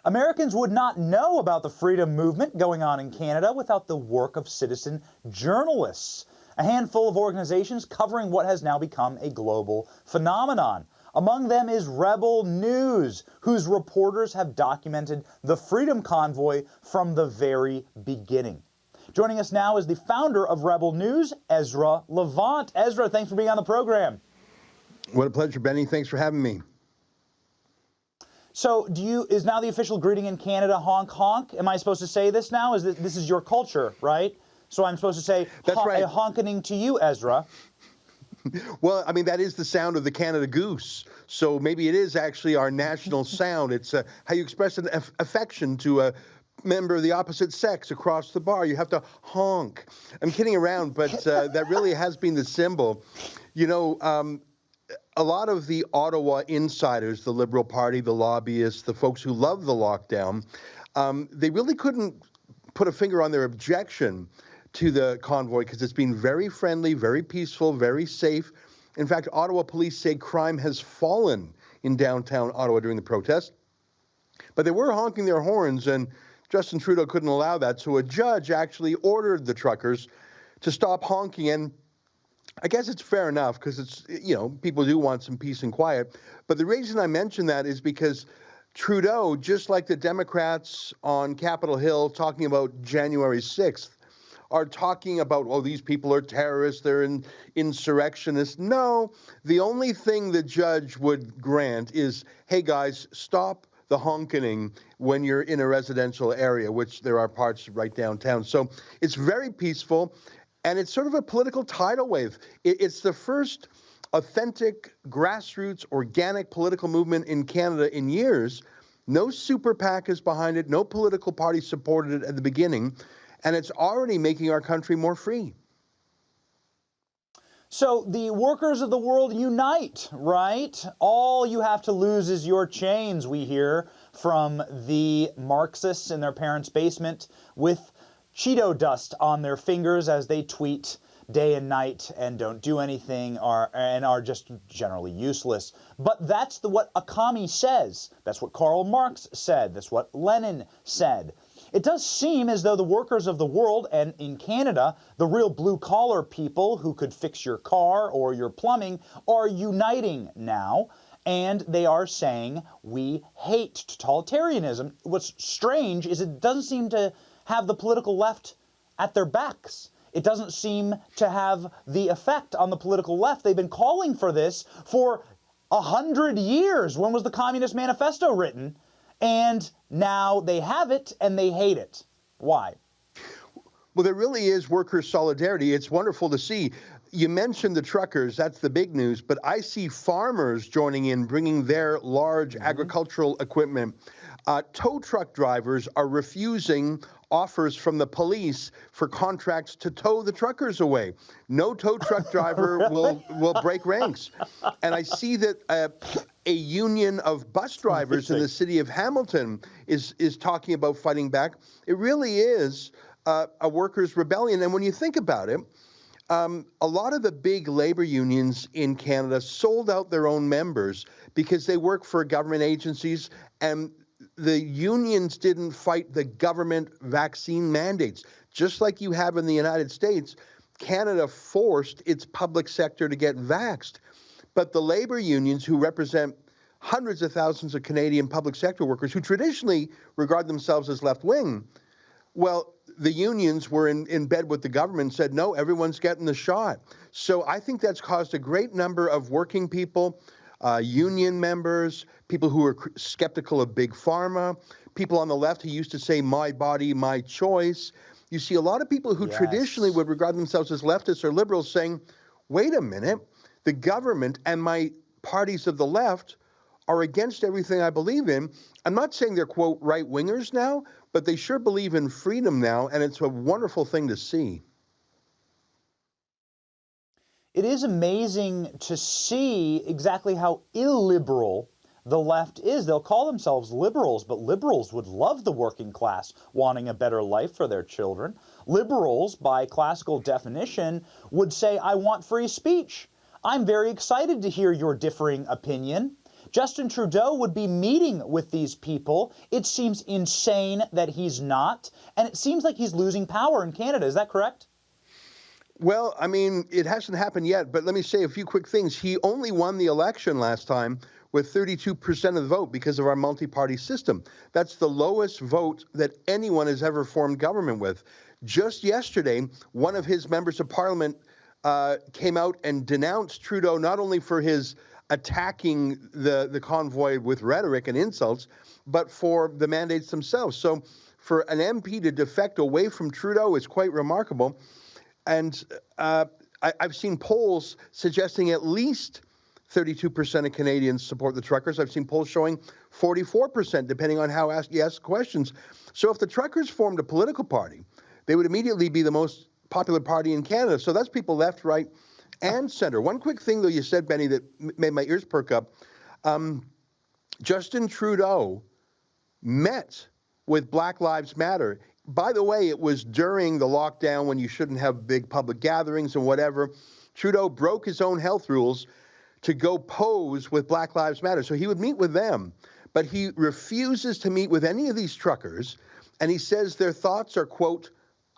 Americans would not know about the freedom movement going on in Canada without the work of citizen journalists, a handful of organizations covering what has now become a global phenomenon. Among them is Rebel News, whose reporters have documented the Freedom Convoy from the very beginning. Joining us now is the founder of Rebel News, Ezra Levant. Ezra, thanks for being on the program. What a pleasure, Benny. Thanks for having me. So, is now the official greeting in Canada honk honk? Am I supposed to say this now? This is your culture, right? So I'm supposed to say right. A honkening to you, Ezra. Well, I mean, that is the sound of the Canada goose. So maybe it is actually our national sound. It's how you express an affection to a member of the opposite sex across the bar. You have to honk. I'm kidding around, but that really has been the symbol. You know, a lot of the Ottawa insiders, the Liberal Party, the lobbyists, the folks who love the lockdown, they really couldn't put a finger on their objection to the convoy because it's been very friendly, very peaceful, very safe. In fact, Ottawa police say crime has fallen in downtown Ottawa during the protest. But they were honking their horns, and Justin Trudeau couldn't allow that. So a judge actually ordered the truckers to stop honking. And I guess it's fair enough because it's, you know, people do want some peace and quiet. But the reason I mention that is because Trudeau, just like the Democrats on Capitol Hill talking about January 6th, are talking about, oh, these people are terrorists, they're insurrectionists. No, the only thing the judge would grant is, hey, guys, stop the honking when you're in a residential area, which there are parts right downtown. So it's very peaceful, and it's sort of a political tidal wave. It's the first authentic, grassroots, organic political movement in Canada in years. No super PAC is behind it. No political party supported it at the beginning. And it's already making our country more free. So the workers of the world unite, right? All you have to lose is your chains, we hear from the Marxists in their parents' basement with Cheeto dust on their fingers as they tweet day and night and don't do anything and are just generally useless. But that's what a commie says. That's what Karl Marx said. That's what Lenin said. It does seem as though the workers of the world, and in Canada, the real blue-collar people who could fix your car or your plumbing, are uniting now, and they are saying, we hate totalitarianism. What's strange is it doesn't seem to have the political left at their backs. It doesn't seem to have the effect on the political left. They've been calling for this for 100 years. When was the Communist Manifesto written? And now they have it and they hate it. Why? Well, there really is worker solidarity. It's wonderful to see. You mentioned the truckers. That's the big news. But I see farmers joining in, bringing their large agricultural equipment. Tow truck drivers are refusing offers from the police for contracts to tow the truckers away. No tow truck driver will break ranks. And I see that a union of bus drivers in the city of Hamilton is talking about fighting back. It really is a workers' rebellion. And when you think about it, a lot of the big labor unions in Canada sold out their own members because they work for government agencies, and the unions didn't fight the government vaccine mandates. Just like you have in the United States, Canada forced its public sector to get vaxxed. But the labor unions, who represent hundreds of thousands of Canadian public sector workers who traditionally regard themselves as left-wing, well, the unions were in bed with the government and said, no, everyone's getting the shot. So I think that's caused a great number of working people, union members, people who are skeptical of big pharma, people on the left who used to say, my body, my choice. You see a lot of people who traditionally would regard themselves as leftists or liberals saying, wait a minute, the government and my parties of the left are against everything I believe in. I'm not saying they're, quote, right-wingers now, but they sure believe in freedom now, and it's a wonderful thing to see. It is amazing to see exactly how illiberal the left is. They'll call themselves liberals, but liberals would love the working class wanting a better life for their children. Liberals, by classical definition, would say, I want free speech. I'm very excited to hear your differing opinion. Justin Trudeau would be meeting with these people. It seems insane that he's not, and it seems like he's losing power in Canada. Is that correct? Well, I mean, it hasn't happened yet, but let me say a few quick things. He only won the election last time with 32% of the vote because of our multi-party system. That's the lowest vote that anyone has ever formed government with. Just yesterday, one of his members of parliament came out and denounced Trudeau not only for his attacking the convoy with rhetoric and insults, but for the mandates themselves. So for an MP to defect away from Trudeau is quite remarkable. And I've seen polls suggesting at least 32% of Canadians support the truckers. I've seen polls showing 44%, depending on how you ask questions. So if the truckers formed a political party, they would immediately be the most popular party in Canada. So that's people left, right, and center. One quick thing, though, you said, Benny, that made my ears perk up. Justin Trudeau met with Black Lives Matter. By the way, it was during the lockdown when you shouldn't have big public gatherings and whatever. Trudeau broke his own health rules to go pose with Black Lives Matter. So he would meet with them, but he refuses to meet with any of these truckers. And he says their thoughts are, quote,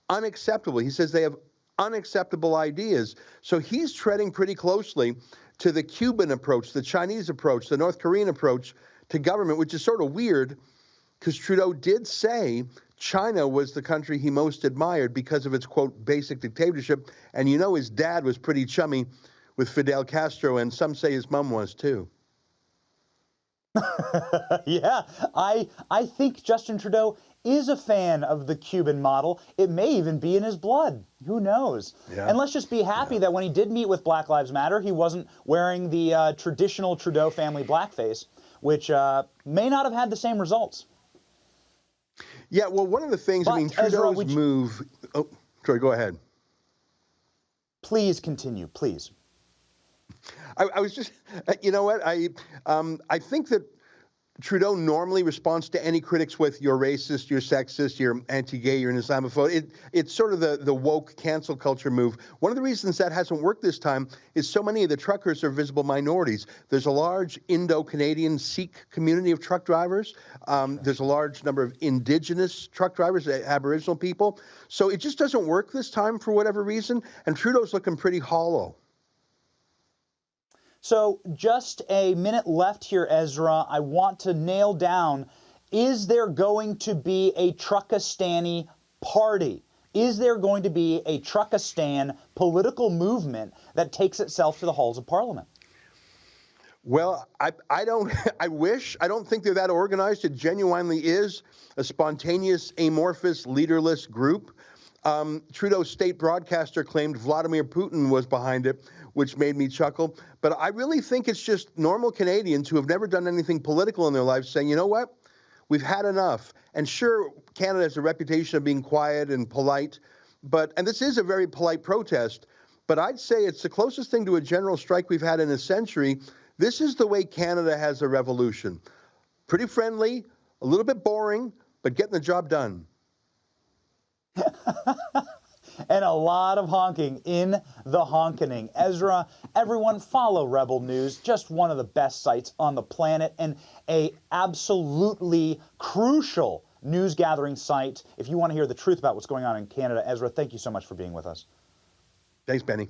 unacceptable. He says they have unacceptable ideas. So he's treading pretty closely to the Cuban approach, the Chinese approach, the North Korean approach to government, which is sort of weird because Trudeau did say China was the country he most admired because of its, quote, basic dictatorship. And you know his dad was pretty chummy with Fidel Castro, and some say his mom was too. Yeah, I think Justin Trudeau is a fan of the Cuban model. It may even be in his blood. Who knows? Yeah. And let's just be happy that when he did meet with Black Lives Matter, he wasn't wearing the traditional Trudeau family blackface, which may not have had the same results. Yeah, well, one of the things, Trudeau's move... Oh, Troy, go ahead. Please continue, please. I was just, you know what, I think that Trudeau normally responds to any critics with "you're racist, you're sexist, you're anti-gay, you're an Islamophobe." It's sort of the woke cancel culture move. One of the reasons that hasn't worked this time is so many of the truckers are visible minorities. There's a large Indo-Canadian Sikh community of truck drivers. There's a large number of Indigenous truck drivers, Aboriginal people. So it just doesn't work this time for whatever reason, and Trudeau's looking pretty hollow. So just a minute left here, Ezra. I want to nail down, is there going to be a Truckistani party? Is there going to be a Truckistan political movement that takes itself to the halls of Parliament? Well, I don't think they're that organized. It genuinely is a spontaneous, amorphous, leaderless group. Trudeau's state broadcaster claimed Vladimir Putin was behind it, which made me chuckle. But I really think it's just normal Canadians who have never done anything political in their lives saying, you know what, we've had enough. And sure, Canada has a reputation of being quiet and polite, and this is a very polite protest, but I'd say it's the closest thing to a general strike we've had in a century. This is the way Canada has a revolution. Pretty friendly, a little bit boring, but getting the job done. And a lot of honking in the honkening. Ezra, everyone follow Rebel News, just one of the best sites on the planet and a absolutely crucial news gathering site. If you want to hear the truth about what's going on in Canada, Ezra, thank you so much for being with us. Thanks, Benny.